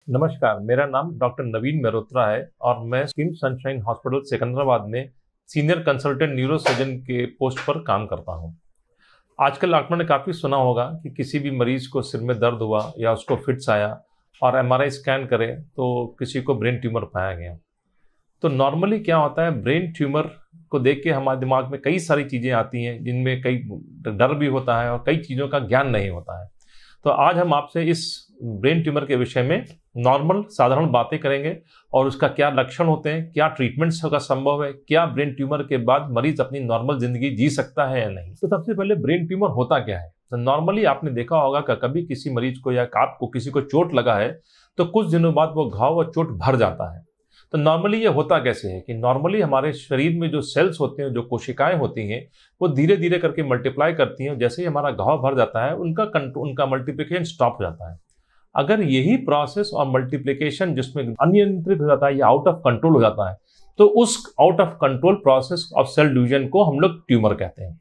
नमस्कार, मेरा नाम डॉक्टर नवीन मेहरोत्रा है और मैं स्किन सनशाइन हॉस्पिटल सिकंदराबाद में सीनियर कंसल्टेंट न्यूरो सर्जन के पोस्ट पर काम करता हूं। आजकल आपने काफ़ी सुना होगा कि किसी भी मरीज को सिर में दर्द हुआ या उसको फिट्स आया और एमआरआई स्कैन करें तो किसी को ब्रेन ट्यूमर पाया गया। तो नॉर्मली क्या होता है, ब्रेन ट्यूमर को देख के हमारे दिमाग में कई सारी चीज़ें आती हैं जिनमें कई डर भी होता है और कई चीज़ों का ज्ञान नहीं होता है। तो आज हम आपसे इस ब्रेन ट्यूमर के विषय में नॉर्मल साधारण बातें करेंगे और उसका क्या लक्षण होते हैं, क्या ट्रीटमेंट्स का संभव है, क्या ब्रेन ट्यूमर के बाद मरीज अपनी नॉर्मल जिंदगी जी सकता है या नहीं। तो सबसे पहले ब्रेन ट्यूमर होता क्या है। तो नॉर्मली आपने देखा होगा कि कभी किसी मरीज को या आपको किसी को चोट लगा है तो कुछ दिनों बाद वो घाव और चोट भर जाता है। तो नॉर्मली ये होता कैसे है कि नॉर्मली हमारे शरीर में जो सेल्स होते हैं, जो कोशिकाएं होती हैं, वो धीरे धीरे करके मल्टीप्लाई करती हैं। जैसे ही हमारा घाव भर जाता है उनका मल्टीप्लिकेशन स्टॉप हो जाता है। अगर यही प्रोसेस और मल्टीप्लिकेशन जिसमें अनियंत्रित हो जाता है या आउट ऑफ कंट्रोल हो जाता है तो उस out of control process of cell division को हम लोग ट्यूमर कहते हैं।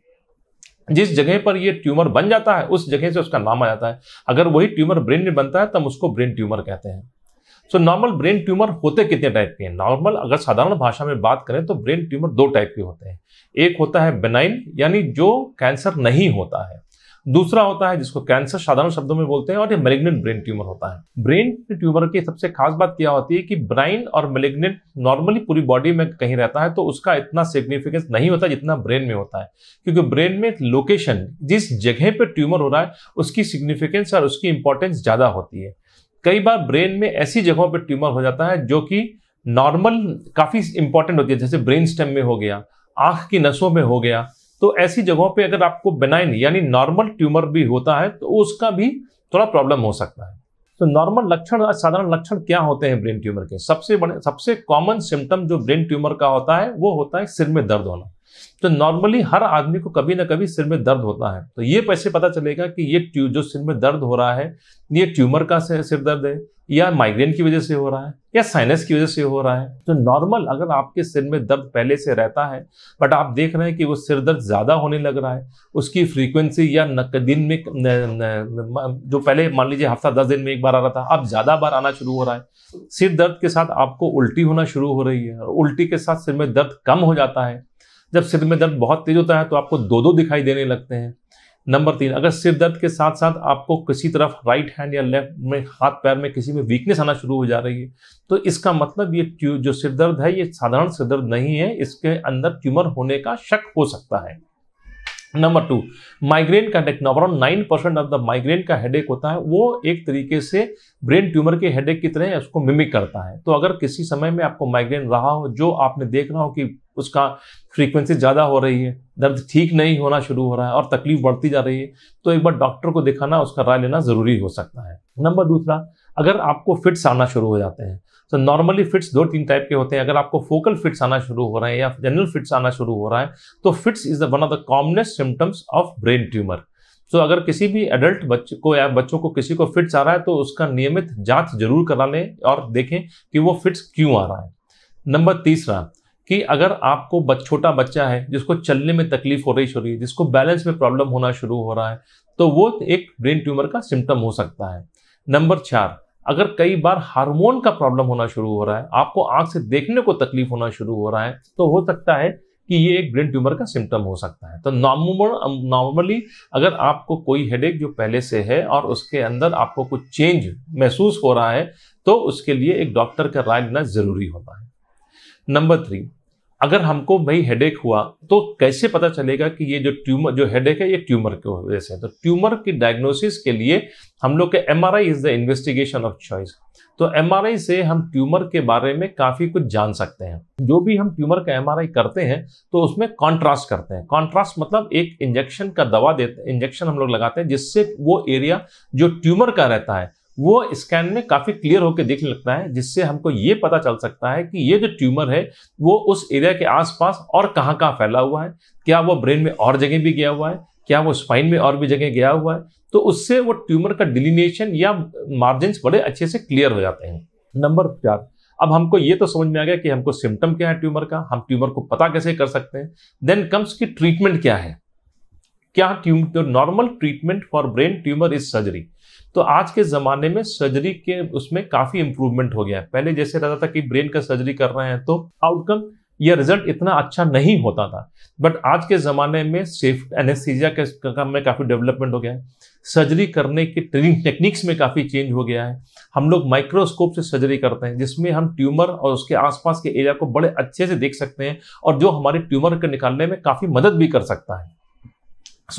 जिस जगह पर ये ट्यूमर बन जाता है उस जगह से उसका नाम आ जाता है। अगर वही ट्यूमर ब्रेन में बनता है तब उसको ब्रेन ट्यूमर कहते हैं। सो नॉर्मल ब्रेन ट्यूमर होते कितने टाइप के हैं। नॉर्मल अगर साधारण भाषा में बात करें तो ब्रेन ट्यूमर दो टाइप के होते हैं। एक होता है बेनाइन, यानी जो कैंसर नहीं होता है। दूसरा होता है जिसको कैंसर साधारण शब्दों में बोलते हैं, और ये मैलिग्नेंट ब्रेन ट्यूमर होता है। ब्रेन ट्यूमर की सबसे खास बात क्या होती है कि ब्रेन और मैलिग्नेंट नॉर्मली पूरी बॉडी में कहीं रहता है तो उसका इतना सिग्निफिकेंस नहीं होता जितना ब्रेन में होता है, क्योंकि ब्रेन में लोकेशन जिस जगह पे ट्यूमर हो रहा है उसकी सिग्निफिकेंस और उसकी इंपॉर्टेंस ज्यादा होती है। कई बार ब्रेन में ऐसी जगहों पर ट्यूमर हो जाता है जो कि नॉर्मल काफी इंपॉर्टेंट होती है, जैसे ब्रेन स्टेम में हो गया, आंख की नसों में हो गया। तो ऐसी जगहों पे अगर आपको बेनाइन यानी नॉर्मल ट्यूमर भी होता है तो उसका भी थोड़ा प्रॉब्लम हो सकता है। तो नॉर्मल लक्षण, साधारण लक्षण क्या होते हैं ब्रेन ट्यूमर के। सबसे कॉमन सिम्टम जो ब्रेन ट्यूमर का होता है वो होता है सिर में दर्द होना। तो नॉर्मली हर आदमी को कभी ना कभी सिर में दर्द होता है। तो ये कैसे पता चलेगा कि ये जो सिर में दर्द हो रहा है ये ट्यूमर का सिर दर्द है या माइग्रेन की वजह से हो रहा है या साइनस की वजह से हो रहा है। तो नॉर्मल अगर आपके सिर में दर्द पहले से रहता है बट आप देख रहे हैं कि वो सिर दर्द ज्यादा होने लग रहा है, उसकी फ्रीक्वेंसी या दिन में जो पहले मान लीजिए हफ्ता 10 दिन में एक बार आ रहा था अब ज्यादा बार आना शुरू हो रहा है, सिर दर्द के साथ आपको उल्टी होना शुरू हो रही है और उल्टी के साथ सिर में दर्द कम हो जाता है। जब सिर में दर्द बहुत तेज होता है तो आपको दो दिखाई देने लगते हैं। नंबर 3, अगर सिर दर्द के साथ साथ आपको किसी तरफ राइट हैंड या लेफ्ट में हाथ पैर में किसी में वीकनेस आना शुरू हो जा रही है तो इसका मतलब ये जो सिर दर्द है ये साधारण सिर दर्द नहीं है, इसके अंदर ट्यूमर होने का शक हो सकता है। नंबर 2, माइग्रेन का headache. Around 9% of the migraine का हेडेक होता है वो एक तरीके से ब्रेन ट्यूमर के हेडेक की तरह उसको मिमिक करता है। तो अगर किसी समय में आपको माइग्रेन रहा हो, जो आपने देख रहा हो कि उसका फ्रीक्वेंसी ज्यादा हो रही है, दर्द ठीक नहीं होना शुरू हो रहा है और तकलीफ बढ़ती जा रही है, तो एक बार डॉक्टर को दिखाना, उसका राय लेना जरूरी हो सकता है। नंबर 2, अगर आपको फिट्स आना शुरू हो जाते हैं तो नॉर्मली फिट्स 2-3 टाइप के होते हैं। अगर आपको फोकल फिट्स आना शुरू हो रहे हैं या जनरल फिट्स आना शुरू हो रहा है तो fits is one of the commonest symptoms of brain tumour. तो अगर किसी भी एडल्ट बच्चे को या बच्चों को किसी को फिट्स आ रहा है तो उसका नियमित जांच जरूर करा लें और देखें कि वो फिट्स क्यों आ रहा है। नंबर 3, कि अगर आपको छोटा बच्चा है जिसको चलने में तकलीफ हो रही है, जिसको बैलेंस में प्रॉब्लम होना शुरू हो रहा है तो वो एक ब्रेन ट्यूमर का सिम्टम हो सकता है। नंबर 4, अगर कई बार हार्मोन का प्रॉब्लम होना शुरू हो रहा है, आपको आंख से देखने को तकलीफ होना शुरू हो रहा है तो हो सकता है कि ये एक ब्रेन ट्यूमर का सिम्टम हो सकता है। तो नॉर्मली अगर आपको कोई हेडेक जो पहले से है और उसके अंदर आपको कुछ चेंज महसूस हो रहा है तो उसके लिए एक डॉक्टर का राय लेना जरूरी होता है। नंबर 3, अगर हमको भाई हेडेक हुआ तो कैसे पता चलेगा कि ये जो हेडेक है ये ट्यूमर की वजह से है। तो ट्यूमर की डायग्नोसिस के लिए हम लोग के MRI is the investigation of choice. तो एमआरआई से हम ट्यूमर के बारे में काफी कुछ जान सकते हैं। जो भी हम ट्यूमर का एमआरआई करते हैं तो उसमें कॉन्ट्रास्ट करते हैं। कॉन्ट्रास्ट मतलब एक इंजेक्शन का दवा देते, इंजेक्शन हम लोग लगाते हैं जिससे वो एरिया जो ट्यूमर का रहता है वो स्कैन में काफी क्लियर होकर दिखने लगता है, जिससे हमको ये पता चल सकता है कि ये जो ट्यूमर है वो उस एरिया के आसपास और कहाँ कहाँ फैला हुआ है, क्या वो ब्रेन में और जगह भी गया हुआ है, क्या वो स्पाइन में और भी जगह गया हुआ है। तो उससे वो ट्यूमर का डिलिनेशन या मार्जिन बड़े अच्छे से क्लियर हो जाते हैं। नंबर 4, अब हमको ये तो समझ में आ गया कि हमको सिम्टम क्या है ट्यूमर का, हम ट्यूमर को पता कैसे कर सकते हैं। देन कम्स की ट्रीटमेंट क्या है। क्या normal treatment for brain tumour is surgery. तो आज के ज़माने में सर्जरी के उसमें काफ़ी इंप्रूवमेंट हो गया है। पहले जैसे रहता था कि ब्रेन का सर्जरी कर रहे हैं तो आउटकम या रिजल्ट इतना अच्छा नहीं होता था, बट आज के ज़माने में सेफ एनेस्थीसिया के काम में काफ़ी डेवलपमेंट हो गया है। सर्जरी करने की ट्रेनिंग टेक्निक्स में काफ़ी चेंज हो गया है। हम लोग माइक्रोस्कोप से सर्जरी करते हैं, जिसमें हम ट्यूमर और उसके आसपास के एरिया को बड़े अच्छे से देख सकते हैं, और जो हमारे ट्यूमर को निकालने में काफ़ी मदद भी कर सकता है।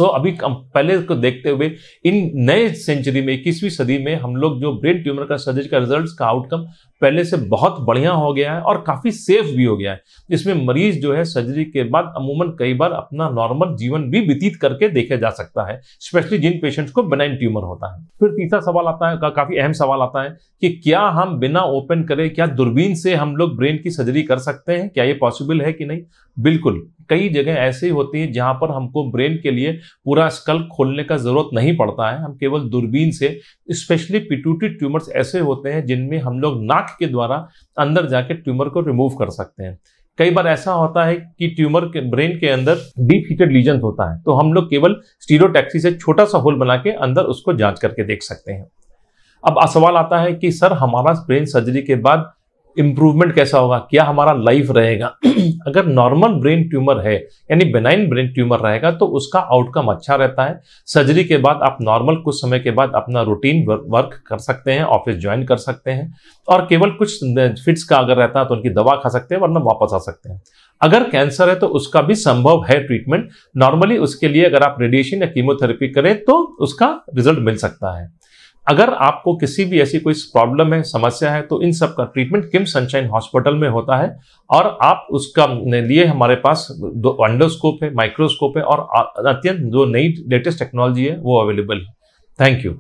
अभी पहले को देखते हुए इन नए सेंचुरी में 21वीं सदी में हम लोग जो ब्रेन ट्यूमर का सर्जरी का रिजल्ट्स का आउटकम पहले से बहुत बढ़िया हो गया है और काफी सेफ भी हो गया है, जिसमें मरीज जो है सर्जरी के बाद अमूमन कई बार अपना नॉर्मल जीवन भी व्यतीत करके देखा जा सकता है, स्पेशली जिन पेशेंट्स को बेनाइन ट्यूमर होता है। फिर तीसरा सवाल आता है, काफी अहम सवाल आता है कि क्या हम बिना ओपन करे, क्या दूरबीन से हम लोग ब्रेन की सर्जरी कर सकते हैं, क्या ये पॉसिबल है कि नहीं। बिल्कुल, कई जगह ऐसी होती है जहां पर हमको ब्रेन के लिए पूरा स्कल खोलने का जरूरत नहीं पड़ता है, हम केवल दूरबीन से, स्पेशली पिट्यूटरी ट्यूमर्स ऐसे होते हैं जिनमें हम लोग नाक के द्वारा अंदर जाके ट्यूमर को रिमूव कर सकते हैं। कई बार ऐसा होता है कि ट्यूमर के ब्रेन के अंदर डीप हीटेड लीजन होता है, तो हम लोग केवल स्टीरियोटैक्सी से छोटा सा होल बना के अंदर उसको जांच करके देख सकते हैं। अब सवाल आता है कि सर हमारा ब्रेन सर्जरी के बाद इंप्रूवमेंट कैसा होगा, क्या हमारा लाइफ रहेगा। अगर नॉर्मल ब्रेन ट्यूमर है यानी बेनाइन ब्रेन ट्यूमर रहेगा तो उसका आउटकम अच्छा रहता है। सर्जरी के बाद आप नॉर्मल कुछ समय के बाद अपना रूटीन वर्क कर सकते हैं, ऑफिस ज्वाइन कर सकते हैं, और केवल कुछ फिट्स का अगर रहता है तो उनकी दवा खा सकते हैं, वरना वापस आ सकते हैं। अगर कैंसर है तो उसका भी संभव है ट्रीटमेंट। नॉर्मली उसके लिए अगर आप रेडिएशन या कीमोथेरेपी करें तो उसका रिजल्ट मिल सकता है। अगर आपको किसी भी ऐसी कोई प्रॉब्लम है, समस्या है, तो इन सब का ट्रीटमेंट किम्स सनशाइन हॉस्पिटल में होता है, और आप उसका लिए हमारे पास एंडोस्कोप है, माइक्रोस्कोप है, और अत्यंत जो नई लेटेस्ट टेक्नोलॉजी है वो अवेलेबल है। Thank you.